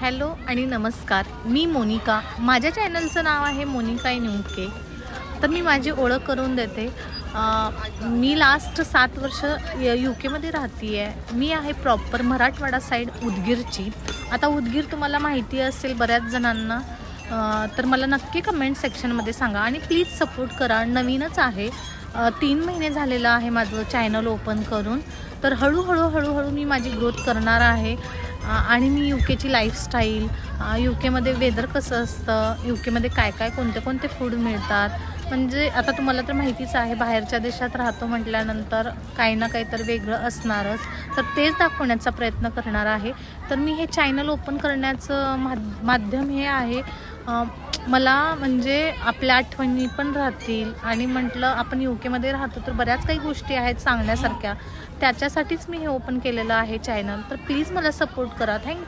Hello आणि नमस्कार. मी मोनिका. माझ्या चॅनलचं नाव आहे मोनिका इन UK. तर मी माझी ओळख करून देते. मी लास्ट 7 वर्ष UKमध्ये राहते आहे. मी आहे प्रॉपर मराठवाडा साईड उदगीरची. आता उदगीर तुम्हाला माहिती असेल बऱ्याच जणांना. तर मला नक्की कमेंट सेक्शनमध्ये सांगा आणि प्लीज सपोर्ट करा. नवीनच आहे. 3 महिने झालेलं आहे माझं चॅनल ओपन करून. तर हळूहळू मी माझी ग्रोथ करणार आहे. आणि मी UKची लाईफस्टाईल, UKमध्ये वेदर कसं असतं, UKमध्ये काय कोणते फूड मिळतात, म्हणजे आता तुम्हाला तर माहितीच आहे बाहेरच्या देशात राहतो म्हटल्यानंतर काही ना काही तर वेगळं असणारच. तर तेच दाखवण्याचा प्रयत्न करणार आहे. तर मी हे चॅनल ओपन करण्याचं माध्यम हे आहे, मला म्हणजे आपल्या आठवणी पण राहतील आणि म्हटलं आपण UKमध्ये राहतो तर बऱ्याच काही गोष्टी आहेत सांगण्यासारख्या. त्याच्यासाठीच मी हे ओपन केलेलं आहे चॅनल. तर प्लीज मला सपोर्ट करा. थँक्यू.